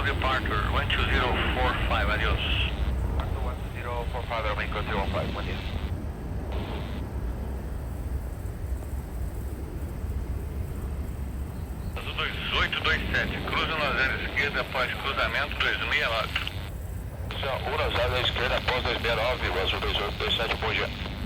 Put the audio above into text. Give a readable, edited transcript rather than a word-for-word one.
departure, 12045, adiós. 12045, Aeroméxico 315, bom dia. Azul 2827, cruza na zero esquerda após cruzamento 269. 1 à esquerda após 269, Azul 2827, bom dia.